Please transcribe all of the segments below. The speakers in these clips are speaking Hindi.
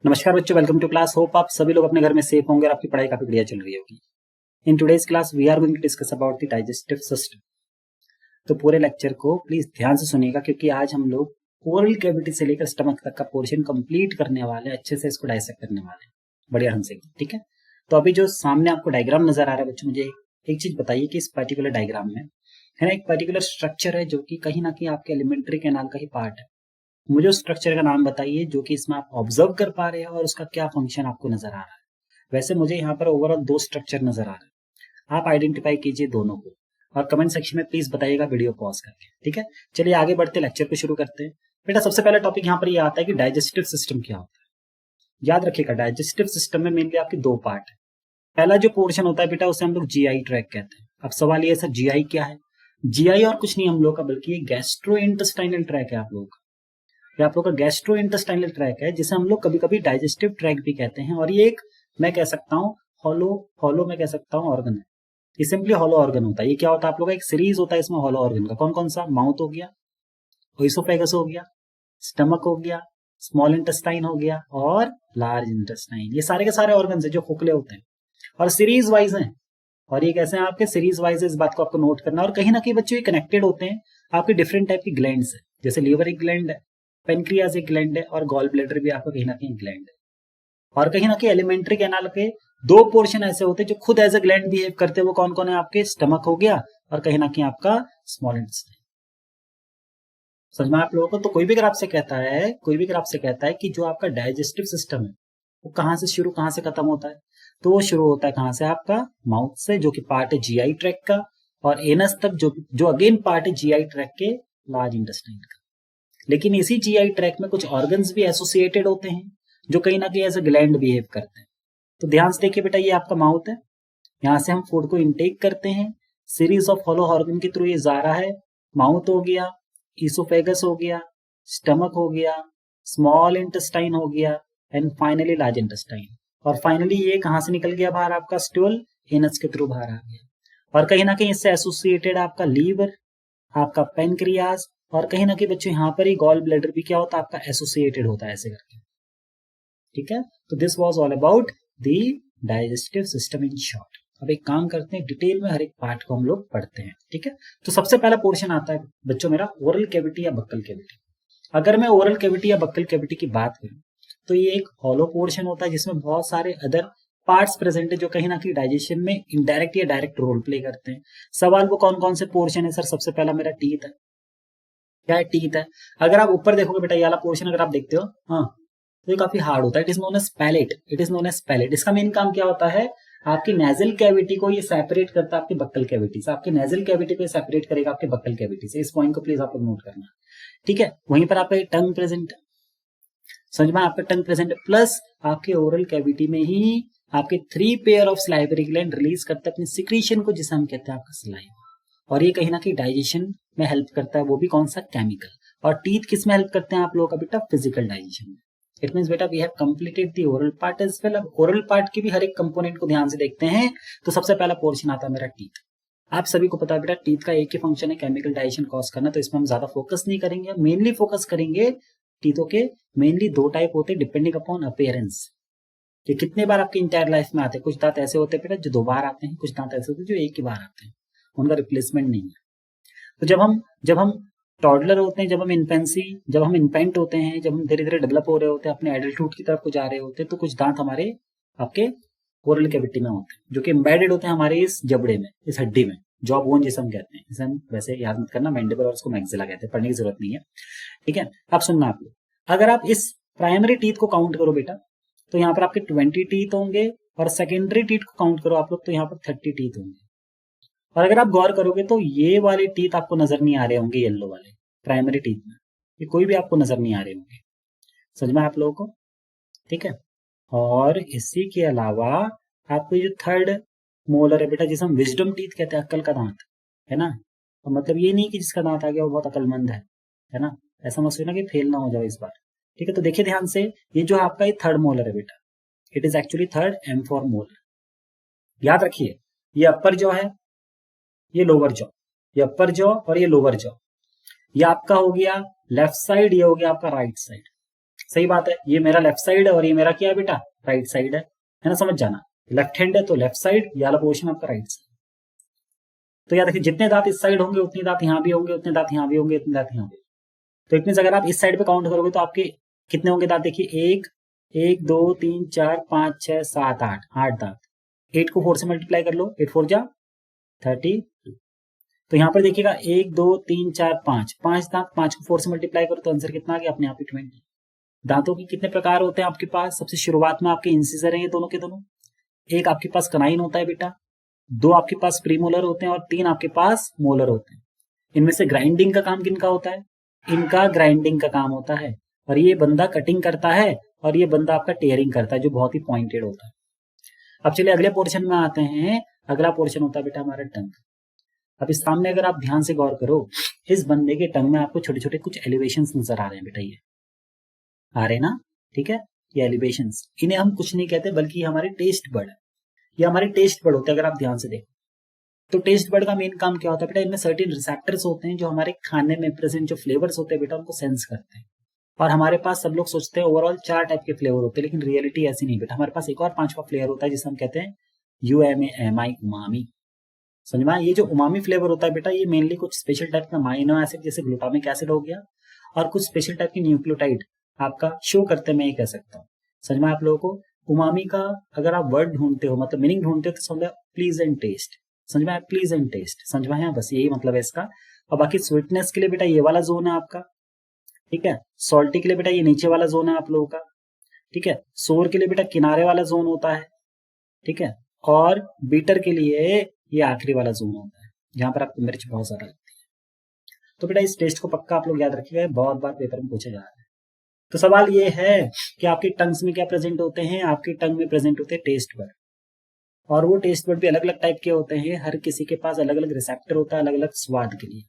नमस्कार बच्चों, वेलकम टू क्लास। होप आप सभी लोग अपने घर में सेफ होंगे और आपकी पढ़ाई काफी बढ़िया चल रही होगी। In today's class we are going to discuss about the digestive system. तो पूरे लेक्चर को प्लीज ध्यान से सुनिएगा, क्योंकि आज हम लोग ओरल कैविटी से लेकर स्टमक तक का पोर्शन कंप्लीट करने वाले, अच्छे से इसको डाइसेक्ट करने वाले बढ़िया ढंग से। ठीक है, तो अभी जो सामने आपको डायग्राम नजर आ रहा है बच्चों, मुझे एक चीज बताइए कि इस पर्टिकुलर डायग्राम में है ना एक पर्टिकुलर स्ट्रक्चर है जो कि कहीं ना कहीं आपके एलिमेंट्री कैनाल का ही पार्ट है। मुझे उस स्ट्रक्चर का नाम बताइए जो कि इसमें आप ऑब्जर्व कर पा रहे हैं और उसका क्या फंक्शन आपको नजर आ रहा है। वैसे मुझे यहाँ पर ओवरऑल दो स्ट्रक्चर नजर आ रहे हैं, आप आइडेंटिफाई कीजिए दोनों को और कमेंट सेक्शन में प्लीज बताइएगा वीडियो पॉज करके। ठीक है, चलिए आगे बढ़ते लेक्चर को शुरू करते हैं। बेटा सबसे पहला टॉपिक यहाँ पर ये आता है कि डाइजेस्टिव सिस्टम क्या होता है। याद रखिएगा, डाइजेस्टिव सिस्टम में मेनली आपके दो पार्ट है। पहला जो पोर्शन होता है बेटा उसे हम लोग जीआई ट्रैक कहते हैं। अब सवाल ये सर जीआई क्या है। जीआई और कुछ नहीं हम लोग का, बल्कि ये गैस्ट्रो इंटेस्टाइनल ट्रैक है आप लोग का। ये आप लोग का गैस्ट्रो इंटेस्टाइनल ट्रैक है, जिसे हम लोग कभी कभी डाइजेस्टिव ट्रैक भी कहते हैं। और ये एक, मैं कह सकता हूँ हॉलो मैं कह सकता हूँ ऑर्गन है। ये सिंपली हॉलो ऑर्गन होता है। ये क्या होता है आप लोग का, एक सीरीज होता है इसमें हॉलो ऑर्गन का। कौन कौन सा? माउथ हो गया, ओइसोफेगस हो गया, स्टमक हो गया, स्मॉल इंटेस्टाइन हो गया और लार्ज इंटेस्टाइन। ये सारे के सारे ऑर्गन है जो खोखले होते हैं और सीरीज वाइज हैं। और ये कैसे हैं आपके? Series wise. इस बात को आपको नोट करना। और कहीं ना कहीं बच्चों ये कनेक्टेड होते हैं आपके डिफरेंट टाइप की ग्लैंड्स है। जैसे लीवर एक ग्लैंड है, पेनक्रियाज एक ग्लैंड है और गॉल ब्लैडर भी आपका कहीं ना कहीं ग्लैंड है। और कहीं ना कहीं एलिमेंट्री कैनाल के दो पोर्शन ऐसे होते हैं जो खुद एज ए ग्लैंड बिहेव करते हैं। वो कौन कौन है आपके? स्टमक हो गया और कहीं ना कहीं आपका स्मॉल इंटेस्टाइन। समझ में आप लोगों को? तो कोई भी अगर आपसे कहता है कि जो आपका डाइजेस्टिव सिस्टम है वो कहाँ से शुरू कहाँ से खत्म होता है, तो वो शुरू होता है कहाँ से? आपका माउथ से, जो कि पार्ट है जीआई ट्रैक का, और एनस तक जो अगेन पार्ट है जीआई ट्रैक के लार्ज इंटेस्टाइन का। लेकिन इसी जीआई ट्रैक में कुछ ऑर्गन्स भी एसोसिएटेड होते हैं जो कहीं ना कहीं ऐसे ग्लैंड बिहेव करते हैं। तो ध्यान से देखिए बेटा, ये आपका माउथ है, यहाँ से हम फूड को इनटेक करते हैं, सीरीज ऑफ हॉलो ऑर्गन के थ्रू ये जा रहा है। माउथ हो गया, ईसोफेगस हो गया, स्टमक हो गया, स्मॉल इंटेस्टाइन हो गया एंड फाइनली लार्ज इंटेस्टाइन। और फाइनली ये कहाँ से निकल गया बाहर? आपका स्टूल एनस के थ्रू बाहर आ गया। और कहीं ना कहीं इससे एसोसिएटेड आपका लीवर, आपका पेनक्रियाज, और कहीं ना कहीं बच्चों यहाँ पर ही गॉल ब्लैडर भी क्या होता है आपका? एसोसिएटेड होता है ऐसे करके। ठीक है, तो this was all about the digestive system in short. अब एक काम करते हैं, डिटेल में हर एक पार्ट को हम लोग पढ़ते हैं। ठीक है, तो सबसे पहला पोर्शन आता है बच्चों मेरा ओरल कैविटी या बक्कल कैविटी। अगर मैं ओरल कैविटी या बक्कल कैविटी की बात करूं तो ये एक हॉलो पोर्शन होता है जिसमें बहुत सारे अदर पार्ट्स प्रेजेंट है जो कहीं ना कहीं डाइजेशन में इनडायरेक्ट या डायरेक्ट रोल प्ले करते हैं। सवाल वो कौन कौन से पोर्शन है सर? सबसे पहला मेरा टीथ है। क्या है? टीथ है। अगर आप ऊपर देखोगे बेटा, ये वाला पोर्शन अगर आप देखते हो, हाँ, तो ये काफी हार्ड होता है। It is known as palate. इसका मेन काम क्या होता है? आपकी नेजल कैविटी को ये सेपरेट करता है आपकी बक्कल कैविटी से। आपकी नेजल कैविटी को सेपरेट करेगा आपके बक्कल कैविटी से। इस पॉइंट को प्लीज आप नोट करना। ठीक है, वहीं पर आपका टंग प्रेजेंट है। समझ में? आपका टंग प्रेजेंट है, प्लस आपके ओरल कैविटी में ही आपके 3 pair of salivary gland release करते हैं अपनी सिक्रीशन को, जिसे हम कहते हैं आपका सलाइवा। और ये कहीं ना कहीं डाइजेशन में हेल्प करता है, वो भी कौन सा? केमिकल। और टीथ किस में हेल्प करते हैं आप लोगों का बेटा? फिजिकल डाइजेशन में। इट मींस बेटा we have completed the oral part as well. अब ओरल पार्ट की भी हर एक कंपोनेंट को ध्यान से देखते हैं। तो सबसे पहला पोर्शन आता है मेरा टीथ। आप सभी को पता है बेटा, टीथ का एक ही फंक्शन है केमिकल डाइजेशन कॉज करना, तो इसमें हम ज्यादा फोकस नहीं करेंगे। मेनली फोकस करेंगे टीथों के मेनली दो टाइप होते हैं डिपेंडिंग अपॉन अपीयरेंस। ये कितने बार आपकी इंटायर लाइफ में आते हैं? कुछ दांत ऐसे होते हैं बेटा जो 2 बार आते हैं, कुछ दांत ऐसे होते हैं जो एक ही बार आते हैं, उनका रिप्लेसमेंट नहीं है। तो जब हम टॉडलर होते हैं, जब हम इन्फेंट होते हैं, जब हम धीरे धीरे डेवलप हो रहे होते हैं, अपने एडल्टहुड की तरफ को जा रहे होते हैं, तो कुछ दांत हमारे आपके ओरल कैविटी में होते हैं जो कि एम्बेडेड होते हैं हमारे इस जबड़े में, इस हड्डी में, जॉ बोन जिसे हम कहते हैं। इसे हम वैसे याद मत करना, मैंडिबल और उसको मैक्सिला कहते हैं, पढ़ने की जरूरत नहीं है। ठीक है, अब सुनना आप लोग, अगर आप इस प्राइमरी टीथ को काउंट करो बेटा, तो यहाँ पर आपके 20 टीथ होंगे, और सेकेंडरी टीथ को काउंट करो आप लोग तो यहाँ पर 30 टीथ होंगे। और अगर आप गौर करोगे तो ये वाले टीथ आपको नजर नहीं आ रहे होंगे, येलो वाले प्राइमरी टीथ में ये कोई भी आपको नजर नहीं आ रहे होंगे। समझ में आप लोगों को? ठीक है, और इसी के अलावा आपको जो थर्ड मोलर है बेटा, जिसे हम विजडम टीथ कहते हैं, अक्ल का दांत है ना। तो मतलब ये नहीं कि जिसका दांत आ गया वो बहुत अकलमंद है ना। ऐसा मत सोचना कि फेल ना हो जाओ इस बार। ठीक है, तो देखिए ध्यान से, ये जो आपका ये थर्ड मोलर है बेटा, it is actually third M4 molar. याद रखिए, ये अपर जॉ है, ये लोअर जॉ, ये अपर जॉ और ये लोअर जॉ। ये आपका हो गया लेफ्ट साइड, ये हो गया आपका राइट साइड। सही बात है, ये मेरा लेफ्ट साइड है और ये मेरा क्या है बेटा, राइट साइड है ना, समझ जाना। लेफ्ट हैंड है तो लेफ्ट साइड, ये वाला पोर्शन आपका राइट साइड। तो याद रखिए जितने दांत इस साइड होंगे उतने दांत यहाँ भी होंगे, उतने दांत यहाँ भी होंगे, उतने दांत यहाँ भी। तो इट मींस अगर आप इस साइड पे काउंट करोगे तो आपके कितने होंगे दांत, देखिए 1 1 2 3 4 5 6 7 8, 8 दांत। 8 को 4 से मल्टीप्लाई कर लो, 8 4 जा 32। तो यहाँ पर देखिएगा 1 2 3 4 5, 5 दांत, 5 को 4 से मल्टीप्लाई करो तो आंसर कितना आ गया, अपने आप ही 20। दांतों के कितने प्रकार होते हैं आपके पास, सबसे शुरुआत में आपके इंसिजर हैं ये दोनों के दोनों, एक आपके पास कनाइन होता है बेटा, 2 आपके पास प्रीमोलर होते हैं और 3 आपके पास मोलर होते हैं। इनमें से ग्राइंडिंग का काम किनका होता है, इनका ग्राइंडिंग का काम होता है, और ये बंदा कटिंग करता है और ये बंदा आपका टेयरिंग करता है जो बहुत ही पॉइंटेड होता है। अब चलिए अगले पोर्शन में आते हैं। अगला पोर्शन होता है बेटा हमारा टंग। अब इस सामने अगर आप ध्यान से गौर करो, इस बंदे के टंग में आपको छोटे छोटे कुछ एलिवेशंस नजर आ रहे हैं बेटा, ये आ रहे ना, ठीक है, ये एलिवेशंस, इन्हें हम कुछ नहीं कहते बल्कि हमारे टेस्ट बर्ड है, ये हमारे टेस्ट बर्ड होते हैं। अगर आप ध्यान से देखो तो टेस्ट बर्ड का मेन काम क्या होता है बेटा, इनमें सर्टेन रिसेप्टर्स होते हैं जो हमारे खाने में प्रेजेंट जो फ्लेवर्स होते हैं बेटा उनको सेंस करते हैं। और हमारे पास सब लोग सोचते हैं ओवरऑल 4 टाइप के फ्लेवर होते हैं, लेकिन रियलिटी ऐसी नहीं बेटा, हमारे पास एक और 5वां फ्लेवर होता है जिसे हम कहते हैं UMAMI, उमामी। समझ में, ये जो उमामी फ्लेवर होता है बेटा, ये मेनली कुछ स्पेशल टाइप का अमाइनो एसिड जैसे ग्लूटामिक एसिड हो गया और कुछ स्पेशल टाइप की न्यूक्लियोटाइड आपका शो करते हैं, मैं ये कह सकता हूँ। समझ में आप लोगों को, उमामी का अगर आप वर्ड ढूंढते हो मतलब मीनिंग ढूंढते हो तो समझ प्लीजेंट टेस्ट, समझ में, प्लीजेंट टेस्ट, समझ में है, बस यही मतलब है इसका। और बाकी स्वीटनेस के लिए बेटा ये वाला जोन है आपका, ठीक है। सॉल्टी के लिए बेटा ये नीचे वाला जोन है आप लोगों का, ठीक है। सोर के लिए बेटा किनारे वाला जोन होता है, ठीक है। और बीटर के लिए ये आखिरी वाला जोन होता है जहां पर आपको मिर्च बहुत ज्यादा लगती है। तो बेटा इस टेस्ट को पक्का आप लोग याद रखिएगा, बहुत बार पेपर में पूछा जा रहा है। तो सवाल ये है कि आपके टंग्स में क्या प्रेजेंट होते हैं, आपके टंग में प्रेजेंट होते हैं टेस्ट बर्ड, और वो टेस्ट बर्ड भी अलग अलग टाइप के होते हैं, हर किसी के पास अलग अलग रिसेप्टर होता है अलग अलग स्वाद के लिए।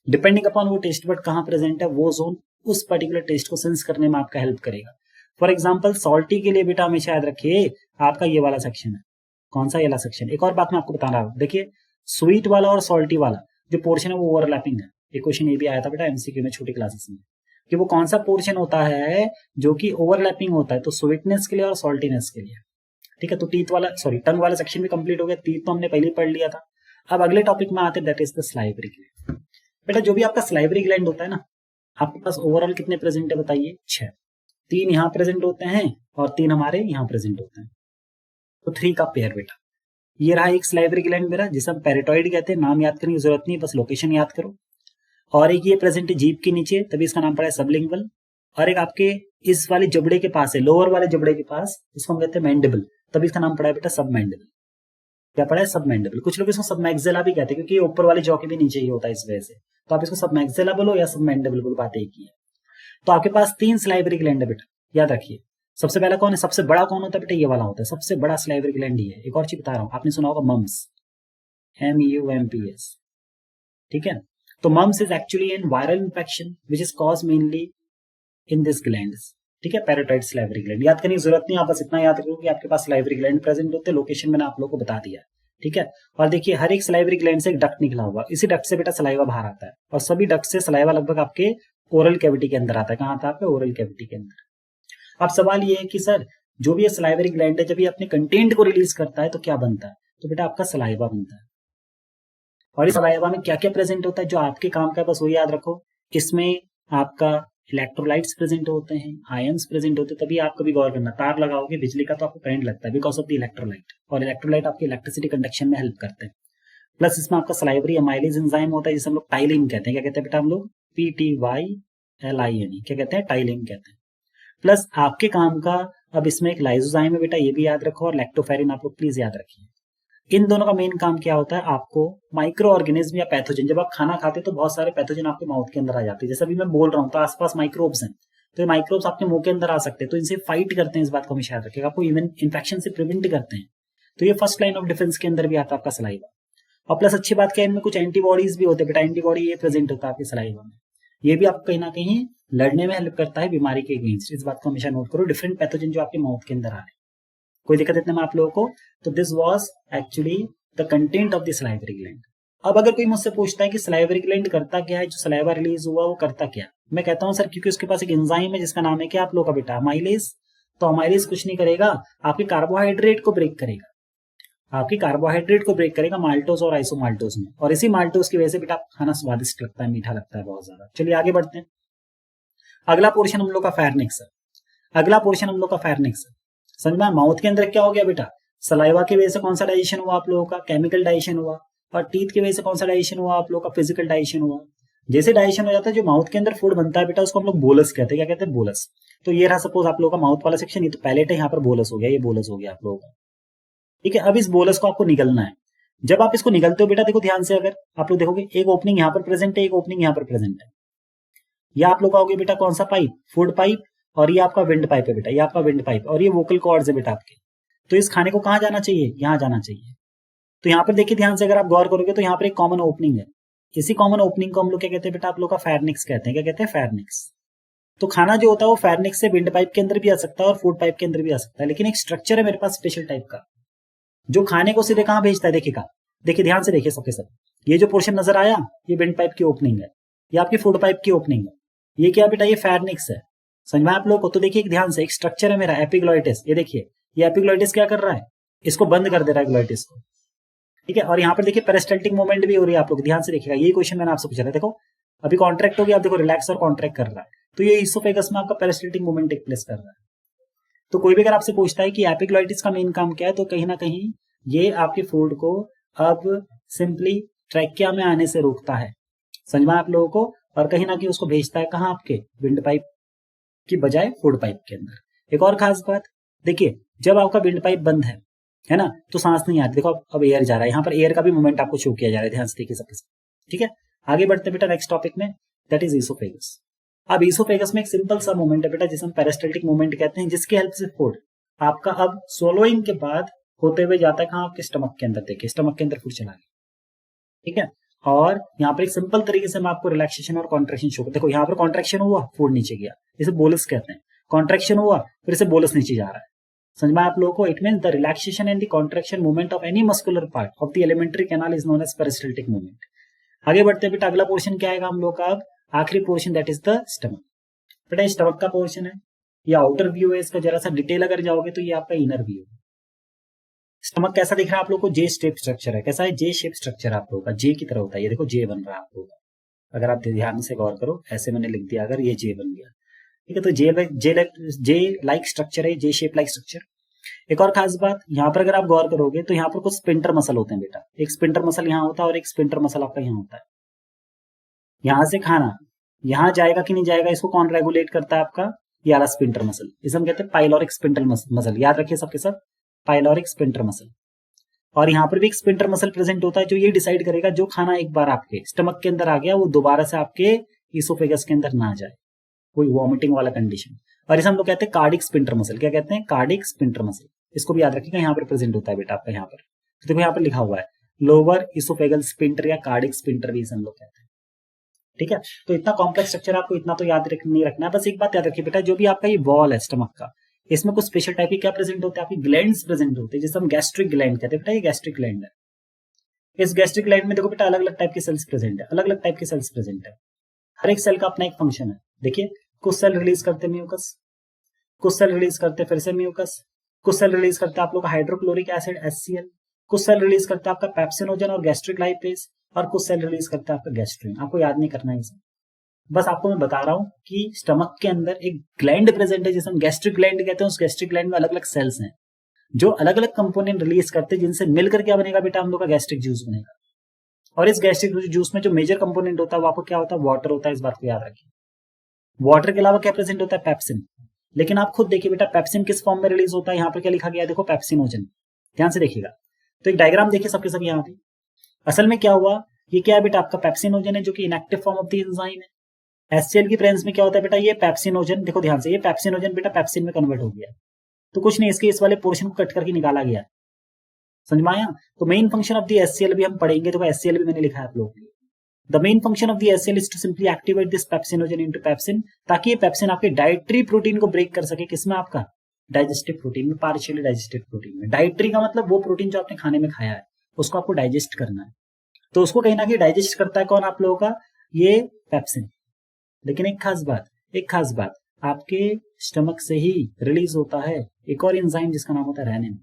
डिपेंडिंग अपॉन वो टेस्ट बर्ड कहाँ प्रेजेंट है, वो जोन उस पर्टिकुलर टेस्ट को सेंस करने में आपका हेल्प करेगा। फॉर एग्जाम्पल सॉल्टी के लिए बेटा हमेशा याद रखिए आपका ये वाला सेक्शन है, कौन सा, ये वाला सेक्शन। एक और बात मैं आपको बता रहा हूँ, देखिए स्वीट वाला और सॉल्टी वाला जो पोर्शन है वो ओवरलैपिंग है। एक क्वेश्चन ये भी आया था बेटा MCQ में छोटी क्लासेस में, कि वो कौन सा पोर्शन होता है जो कि ओवरलैपिंग होता है, तो स्वीटनेस के लिए और सॉल्टीनेस के लिए, ठीक है। तो टीथ वाला टंग वाला सेक्शन भी कंप्लीट हो गया, टीथ तो हमने पहले ही पढ़ लिया था। अब अगले टॉपिक में आते हैं, that is the salivary gland. बेटा जो भी आपका स्लाइवरी ग्लैंड होता है ना, आपके पास ओवरऑल कितने प्रेजेंट है बताइए, 6। 3 यहाँ प्रेजेंट होते हैं और 3 हमारे यहाँ प्रेजेंट होते हैं, तो 3 का पेयर बेटा। ये रहा एक स्लाइवरी ग्लैंड मेरा जिसे हम पैराटॉइड कहते हैं, नाम याद करने की जरूरत नहीं, बस लोकेशन याद करो। और एक ये प्रेजेंट है जीभ के नीचे, तभी इसका नाम पड़ा है सबलिंगुअल। और एक आपके इस वाले जबड़े के पास है, लोअर वाले जबड़े के पास, इसको हम कहते हैं मैंडिबल, तभी इसका नाम पड़ा है बेटा सबमैंडिबल। क्या पड़ा है, सबमैंडिबल। कुछ लोग इसको सबमैक्सिला भी कहते हैं क्योंकि ये ऊपर वाले जॉ के भी नीचे ही होता है इस वजह से, तो आप इसको सबमैक्सिला बोलो या सबमैंडिबल बोलो, बात एक ही है। तो आपके पास 3 स्लाइवरी ग्लैंड है बेटा, याद रखिए। सबसे पहला कौन है, सबसे बड़ा कौन होता है बेटा, ये वाला होता है, सबसे बड़ा स्लाइवरी ग्लैंड ही है। एक और चीज बता रहा हूं, आपने सुना होगा मम्स, MUMPS, ठीक है। तो mumps is actually an viral infection which is cause mainly in this glands, ठीक है, पैराटाइड स्लाइवरी ग्लैंड। याद करने की जरूरत नहीं, आप बस इतना याद रखो कि आपके पास स्लाइवरी ग्लैंड प्रेजेंट होते हैं, लोकेशन मैंने आप लोगों को बता दिया, ठीक है। और देखिए हर एक स्लाइवरी ग्लैंड से एक डक्ट निकला हुआ, इसी डक्ट से बेटा सलाइवा बाहर आता है, और सभी डक्ट से सलाइवा लगभग आपके ओरल कैविटी के अंदर आता है। कहाँ आता है आपके ओरल कैविटी के अंदर। अब सवाल ये है कि सर जो भी ये सलाइवरी ग्लैंड है जब ये अपने कंटेंट को रिलीज करता है तो क्या बनता है, तो बेटा आपका सलाइवा बनता है। और इस सलाइवा में क्या क्या प्रेजेंट होता है जो आपके काम का है, बस वो याद रखो। इसमें आपका इलेक्ट्रोलाइट्स प्रेजेंट होते हैं, आयंस प्रेजेंट होते हैं, तभी आप कभी गौर करना, तार लगाओगे बिजली का तो आपको करंट लगता है बिकॉज ऑफ द इलेक्ट्रोलाइट, और इलेक्ट्रोलाइट आपकी इलेक्ट्रिसिटी कंडक्शन में हेल्प करते हैं। प्लस इसमें आपका सलाइवरी अमाइलेज एंजाइम होता है जिसे हम लोग टाइलिन कहते हैं। क्या कहते हैं बेटा हम लोग, PTYLINE, क्या कहते हैं, टाइलिन कहते हैं। प्लस आपके काम का अब इसमें एक लाइसोजाइम है बेटा, ये भी याद रखो, और लैक्टोफेरिन आप लोग प्लीज याद रखिए। इन दोनों का मेन काम क्या होता है, आपको माइक्रो ऑर्गेनिज्म या पैथोजन, जब आप खाना खाते हैं तो बहुत सारे पैथोजन आपके माउथ के अंदर आ जाते हैं, जैसे अभी मैं बोल रहा हूँ तो आसपास माइक्रोब्स हैं, तो ये माइक्रोब्स आपके मुंह के अंदर आ सकते हैं, तो इनसे फाइट करते हैं, इस बात को हमेशा याद रखिएगा, आपको इवन इन्फेक्शन से प्रिवेंट करते हैं। तो ये फर्स्ट लाइन ऑफ डिफेंस के अंदर भी आता है आपका सलाइवा। और प्लस अच्छी बात क्या है, इनमें कुछ एंटीबॉडीज भी होते हैं बेटा, एंटीबॉडी ये प्रेजेंट होता है आपके सलाइवा में, ये भी आपको कहीं ना कहीं लड़ने में हेल्प करता है बीमारी के अगेंस्ट। इस बात को हमेशा नोट करो, डिफरेंट पैथोजन जो आपके माउथ के अंदर आ रहे हैं। कोई दिक्कत इतने में आप लोगों को, तो this was actually the content of the salivary gland. अब अगर कोई मुझसे पूछता है कि सलाइवरी ग्लैंड करता क्या है, जो सलाइवा रिलीज हुआ वो करता क्या, मैं कहता हूँ सर क्योंकि उसके पास एक एंजाइम है जिसका नाम है क्या आप लोग का बेटा, अमाइलेज। तो अमाइलेज कुछ नहीं करेगा, आपके कार्बोहाइड्रेट को ब्रेक करेगा, आपकी कार्बोहाइड्रेट को ब्रेक करेगा माल्टोज और आइसोमाल्टोज में, और इसी माल्टोज की वजह से बेटा खाना स्वादिष्ट लगता है, मीठा लगता है बहुत ज्यादा। चलिए आगे बढ़ते हैं। अगला पोर्शन हम लोग का फेरनिक्स है, अगला पोर्शन हम लोग का फेरनिक्स है। समझ में, माउथ के अंदर क्या हो गया बेटा, सलाइवा की वजह से कौन सा डाइजेशन हुआ आप लोगों का, केमिकल डाइजेशन हुआ, और टीथ की वजह से कौन सा डाइजेशन हुआ आप लोगों का, फिजिकल डाइजेशन हुआ। जैसे डाइजेशन हो जाता है, जो माउथ के अंदर फूड बनता है बेटा उसको हम लोग बोलस कहते हैं। क्या कहते हैं, बोलस। तो ये रहा सपोज आप लोगों का माउथ वाला सेक्शन, ये तो पैलेट है, यहाँ पर बोलस हो गया, ये बोलस हो गया आप लोगों का। ठीक है, अब इस बोलस को आपको निकलना है। जब आप इसको निकलते हो बेटा देखो ध्यान से, अगर आप लोग देखोगे एक ओपनिंग यहाँ पर प्रेजेंट है, एक ओपनिंग यहाँ पर प्रेजेंट है। ये आप लोग का हो गया बेटा कौन सा पाइप, फूड पाइप, और ये आपका विंड पाइप है बेटा, ये आपका विंड पाइप, और ये वोकल कॉर्ड्स है बेटा आपके। तो इस खाने को कहाँ जाना चाहिए, यहाँ जाना चाहिए। तो यहाँ पर देखिए ध्यान से, अगर आप गौर करोगे तो यहाँ पर एक कॉमन ओपनिंग है, इसी कॉमन ओपनिंग को हम लोग क्या कहते हैं बेटा, आप लोग का फेरनिक्स कहते हैं। क्या कहते हैं, फेरनिक्स। तो खाना जो होता है वो फेरनिक्स से विंड पाइप के अंदर भी आ सकता है और फूड पाइप के अंदर भी आ सकता है, लेकिन एक स्ट्रक्चर है मेरे पास स्पेशल टाइप का जो खाने को सीधे कहाँ भेजता है, देखिएगा, देखिए ध्यान से देखिए सबके सब। ये जो पोर्शन नजर आया ये विंड पाइप की ओपनिंग है, ये आपकी फूड पाइप की ओपनिंग है, ये क्या बेटा, ये फेरनिक्स है। समझ में आप लोग को। तो देखिए ध्यान से, एक स्ट्रक्चर है मेरा एपिग्लॉइटिस, ये देखिए, ये एपिग्लॉइटिस क्या कर रहा है, इसको बंद कर दे रहा है ग्लॉइटिस को। ठीक है, और यहाँ पर देखिए पेरिस्टाल्टिक मूवमेंट भी हो रही है, आप लोग ध्यान से देखिएगा, यही क्वेश्चन मैंने आपसे पूछा था। देखो अभी कॉन्ट्रैक्ट हो गया, आप देखो रिलैक्स और कॉन्ट्रैक्ट कर रहा है, तो ये इसोफेगस में आपका पेरिस्टाल्टिक मूवमेंट टेक प्लेस कर रहा है। तो कोई भी अगर आपसे पूछता है कि एपिग्लॉइटिस का मेन काम क्या है, तो कहीं ना कहीं ये आपके फूड को अब सिंपली ट्रैकिया में आने से रोकता है, समझ में आप लोगों को, और कहीं ना कहीं उसको भेजता है कहाँ, आपके विंड पाइप की बजाय फूड पाइप के अंदर। एक और खास बात देखिए, जब आपका विंड पाइप बंद है ना, तो सांस नहीं आती। देखो अब एयर जा रहा है, यहाँ पर एयर का भी मूवमेंट आपको शो किया जा रहा है, ध्यान से देखिए सबके साथ। ठीक है, आगे बढ़ते बेटा नेक्स्ट टॉपिक में, दैट इज इसोफेगस। अब इसोफेगस में एक सिंपल सा मूवमेंट है बेटा जिसे हम पेरिस्टाल्टिक मूवमेंट कहते हैं, जिसकी हेल्प से फूड आपका अब सोलोइंग के बाद होते हुए जाता है कहाँ, आपके स्टमक के अंदर। देखिए स्टमक के अंदर फूड चला गया। ठीक है, और यहाँ पर एक सिंपल तरीके से मैं आपको रिलैक्सेशन और कॉन्ट्रैक्शन शो, देखो यहाँ पर कॉन्ट्रैक्शन हुआ, फूड नीचे गया, इसे बोलस कहते हैं। कॉन्ट्रैक्शन हुआ, फिर इसे बोलस नीचे जा रहा है। समझ में आप लोगों को, it mean the relaxation and the contraction movement of any muscular part of the alimentary canal is known as peristaltic movement. आगे बढ़ते बेटा, अगला पोर्शन क्या आएगा हम लोग का, अब आखिरी portion, that is the stomach. बेटा स्टमक का पोर्शन है, ये आउटर व्यू है, इसका जरा सा डिटेल अगर जाओगे तो ये आपका इनर व्यू है। स्टमक कैसा दिख रहा है आप लोग को, जे शेप स्ट्रक्चर है। कैसा है, जे शेप स्ट्रक्चर आप लोगों का, जे की तरह होता है। ये देखो जे बन रहा है आप लोगों का, अगर आप ध्यान से गौर करो, ऐसे मैंने लिख दिया अगर, ये जे बन गया। ठीक है, तो जे लाइक स्ट्रक्चर है, जे शेप लाइक स्ट्रक्चर। एक और खास बात, यहाँ पर अगर आप गौर करोगे तो यहाँ पर कुछ स्पिंटर मसल होते हैं बेटा, एक स्पिंटर मसल यहाँ होता है और एक स्पिंटर मसल आपका यहाँ होता है। यहाँ से खाना यहाँ जाएगा कि नहीं जाएगा, इसको कौन रेगुलेट करता है, आपका ये वाला स्पिंटर मसल, इसे हम कहते हैं पाइलोरिक स्पिंटर मसल। याद रखिए सबके सब, पाइलोरिक स्पिंटर मसल। और यहाँ पर भी एक स्पिंटर मसल प्रेजेंट होता है जो ये डिसाइड करेगा जो खाना एक बार आपके स्टमक के अंदर आ गया वो दोबारा से आपके इसोफेगस के अंदर ना जाए, कोई वॉमिटिंग वाला कंडीशन। और इसे हम लोग कहते हैं कार्डिक स्पिंटर मसल। क्या कहते हैं, कार्डिक स्पिंटर मसल। इसको भी याद रखिएगा, यहाँ पर प्रेजेंट होता है बेटा आपका, यहाँ पर तो देखो यहाँ पर लिखा हुआ है लोअर इसोफेगल स्पिंटर या कार्डिक स्पिंटर भी इसे हम लोग कहते हैं। ठीक है, तो इतना कॉम्प्लेक्स स्ट्रक्चर आपको इतना तो याद नहीं रखना है, बस एक बात याद रखिए बेटा, जो भी आपका ये वॉल है स्टमक का, इसमें कुछ स्पेशल टाइप के क्या प्रेजेंट होते हैं, आपकी ग्लैंड्स प्रेजेंट होते हैं, जिसे हम गैस्ट्रिक ग्लैंड कहते हैं बेटा, ये गैस्ट्रिक ग्लैंड है। इस गैस्ट्रिक ग्लैंड में देखो बेटा अलग अलग टाइप के सेल्स प्रेजेंट है, अलग अलग टाइप के सेल्स प्रेजेंट है। हर एक सेल का अपना एक फंक्शन है। देखिए कुछ सेल रिलीज करते म्यूकस, कुछ सेल रिलीज करते फिर से म्यूकस, कुछ सेल रिलीज करते हैं आप लोग हाइड्रोक्लोरिक एसिड HCl, कुछ सेल रिलीज करते हैं आपका पेप्सिनोजन और गैस्ट्रिक लाइपेज, और कुछ सेल रिलीज करते हैं आपका गैस्ट्रिन। आपको याद नहीं करना है इसे, बस आपको मैं बता रहा हूं कि स्टमक के अंदर एक ग्लैंड प्रेजेंट है जिसे हम गैस्ट्रिक ग्लैंड कहते हैं। उस गैस्ट्रिक ग्लैंड में अलग अलग सेल्स हैं जो अलग अलग कंपोनेंट रिलीज करते हैं, जिनसे मिलकर क्या बनेगा बेटा, हम लोग का गैस्ट्रिक जूस बनेगा। और इस गैस्ट्रिक जूस में जो मेजर कंपोनेंट होता है वो आपको क्या होता है, वाटर होता है। इस बात को याद रखिए। वाटर के अलावा क्या प्रेजेंट होता है, पेप्सिन। लेकिन आप खुद देखिए बेटा पेप्सिन किस फॉर्म में रिलीज होता है, यहाँ पर क्या लिखा गया है, देखो पेप्सिनोजन। ध्यान से देखिएगा, तो एक डायग्राम देखिए सबके सब यहाँ पे। असल में क्या हुआ, ये क्या है बेटा, आपका पेप्सिनोजन है जो कि inactive form of the enzyme है। HCl की प्रेजेंस में क्या होता है बेटा, ये पेप्सिनोजन, देखो ध्यान से, ये पेप्सिनोजन बेटा पेप्सिन में कन्वर्ट हो गया। तो कुछ नहीं, इसके इस वाले पोर्शन को कट करके निकाला गया, समझ में आया। तो main function of the HCl भी हम पढ़ेंगे, तो HCl भी मैंने लिखा है आप लोगों के लिए। The main function of the HCl is to simply activate this pepsinogen into pepsin, ताकि ये पेप्सिन आपके डाइटरी प्रोटीन को ब्रेक कर सके। किसमें, आपका डाइजेस्टिव प्रोटीन में, पार्शियली डाइजेस्टिव प्रोटीन में। डाइटरी का मतलब वो प्रोटीन जो आपने खाने में खाया है उसको आपको डाइजेस्ट करना है। तो उसको कहीं ना कहीं डाइजेस्ट करता है कौन आप लोगों का, ये पेप्सिन। लेकिन एक खास बात, आपके स्टमक से ही रिलीज होता है एक और एंजाइम जिसका नाम होता है रेनिन।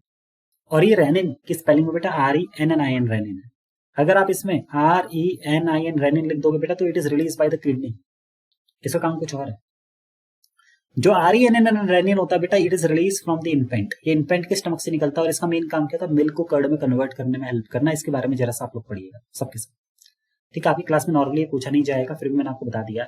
और ये रेनिन की स्पेलिंग में बेटा RENNIN रेनिन है। अगर आप इसमें RENIN रेनिन लिख दोगे बेटा तो it is release by the kidney. इसका काम कुछ और है। जो RENNIN रेनिन होता है बेटा, it is release from the infant. ये इन्फेंट के स्टमक से निकलता है और इसका मेन काम क्या था, मिल्क को कर्ड में कन्वर्ट करने में हेल्प करना। इसके बारे में जरा सा आप लोग पढ़िएगा सबके सब, ठीक है। आपकी क्लास में नॉर्मली पूछा नहीं जाएगा, फिर भी मैंने आपको बता दिया।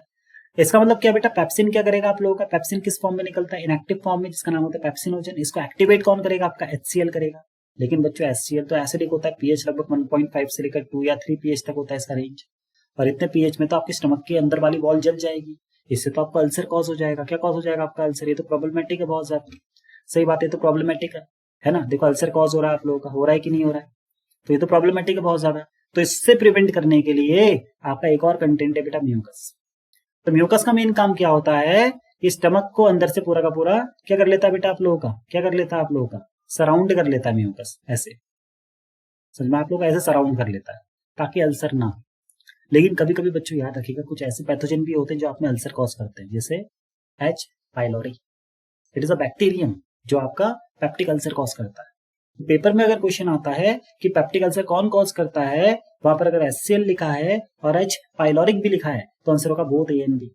इसका मतलब क्या बेटा, पेप्सिन क्या करेगा आप लोगों का, पेप्सिन किस फॉर्म में निकलता है, इनएक्टिव फॉर्म में, जिसका नाम होता है पेप्सिनोजन। इसको एक्टिवेट कौन करेगा, आपका HCl करेगा। लेकिन बच्चों HCl तो एसिडिक होता है, पीएच लगभग 1.5 से लेकर 2 या 3 पीएच तक होता है इसका रेंज। और इतने पीएच में तो आपके स्टमक के अंदर वाली वॉल जल जाएगी। इससे तो आपका अल्सर कॉज हो जाएगा। क्या कॉज हो जाएगा आपका अल्सर, ये तो प्रॉब्लमेटिक है बहुत ज्यादा। सही बात है, तो प्रॉब्लमेटिक है ना। देखो अल्सर कॉज हो रहा है आप लोगों का, हो रहा है कि नहीं हो रहा है, तो ये तो प्रॉब्लमेटिक है बहुत ज्यादा। तो इससे प्रिवेंट करने के लिए आपका एक और कंटेंट है बेटा, म्यूकस। तो म्यूकस का मेन काम क्या होता है कि स्टमक को अंदर से पूरा का पूरा क्या कर लेता है बेटा आप लोगों का, क्या कर लेता है आप लोगों का, सराउंड कर लेता है म्यूकस। ऐसे समझ में आप लोग, ऐसे सराउंड कर लेता है ताकि अल्सर ना हो। लेकिन कभी कभी बच्चों याद रखिएगा, कुछ ऐसे पैथोजन भी होते हैं जो आप में अल्सर कॉज करते हैं, जैसे H. Pylori. It is a bacterium जो आपका पेप्टिक अल्सर कॉज करता है। पेपर में अगर क्वेश्चन आता है कि पेप्टिक अल्सर कौन कॉज करता है, वहां पर अगर HCl लिखा है और H. पाइलोरिक भी लिखा है तो आंसर होगा both A and B।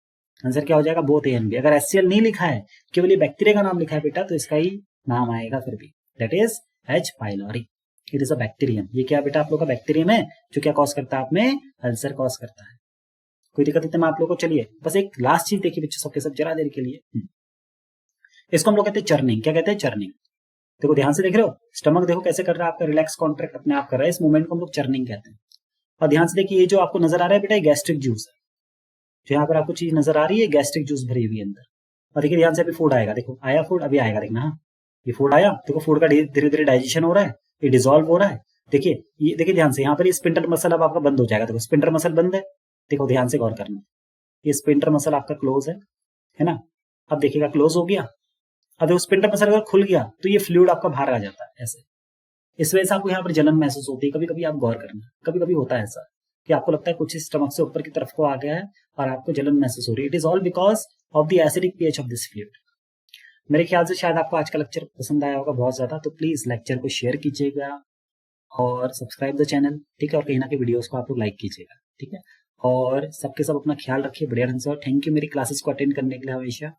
Answer क्या हो जाएगा, बोथ A and B। अगर HCl नहीं लिखा है, केवल ये बैक्टीरिया का नाम लिखा है बेटा, तो इसका ही नाम आएगा फिर भी, that is H. Pylori. It is a bacterium. ये क्या बेटा आप लोग का बैक्टीरियम है जो क्या कॉज करता है आप में, अल्सर कॉज करता है। कोई दिक्कत नहीं मैं आप लोग को, चलिए बस एक लास्ट चीज देखिए बच्चों सबके सब जरा देर के लिए। इसको हम लोग कहते हैं चर्निंग। क्या कहते हैं, चर्निंग। देखो ध्यान से देख रहे हो, स्टमक देखो कैसे कर रहा है आपका, रिलैक्स कॉन्ट्रैक्ट अपने आप कर रहा है। इस मूवमेंट को हम लोग चर्निंग कहते हैं। और ध्यान से देखिए, ये जो आपको नजर आ रहा है बेटा, ये गैस्ट्रिक जूस है। जो यहाँ पर आपको चीज नजर आ रही है, गैस्ट्रिक जूस भरी हुई है अंदर। और देखिए ध्यान से, अभी फूड आएगा, देखो आया फूड, अभी आएगा, देखना। हाँ, ये फूड आया, देखो फूड का धीरे धीरे डाइजेशन हो रहा है, ये डिजोल्व हो रहा है। देखिए ये देखिए ध्यान से, यहाँ पर ये स्पिंटर मसल अब आपका बंद हो जाएगा। देखो स्पिंटर मसल बंद है, देखो ध्यान से गौर करना, ये स्पिंटर मसल आपका क्लोज है ना। अब देखिएगा क्लोज हो गया। अब देखो स्पिंटर मसल अगर खुल गया तो ये फ्लूइड आपका बाहर आ जाता है ऐसे। इस वजह से आपको यहाँ पर जलन महसूस होती है। कभी कभी आप गौर करना, कभी कभी होता है ऐसा कि आपको लगता है कुछ स्टमक से ऊपर की तरफ को आ गया है और आपको जलन महसूस हो रही है। It is all because of the acidic pH of this fluid. मेरे ख्याल से शायद आपको आज का लेक्चर पसंद आया होगा बहुत ज्यादा, तो प्लीज लेक्चर को शेयर कीजिएगा और सब्सक्राइब द चैनल, ठीक है। और कहीं ना कहीं वीडियोस को आप लोग लाइक कीजिएगा, ठीक है। और सबके सब अपना ख्याल रखिए बढ़िया ढंग से। और थैंक यू मेरी क्लासेस को अटेंड करने के लिए हमेशा,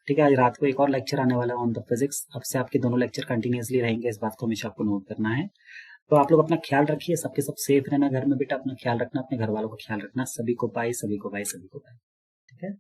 ठीक है। आज रात को एक और लेक्चर आने वाला है ऑन द फिजिक्स। अब से आपके दोनों लेक्चर कंटिन्यूसली रहेंगे, इस बात को हमेशा आपको नोट करना है। तो आप लोग अपना ख्याल रखिए, सबके सब सेफ रहना घर में बेटा, अपना ख्याल रखना, अपने घर वालों का ख्याल रखना। सभी को बाय, सभी को बाय, सभी को बाय, ठीक है।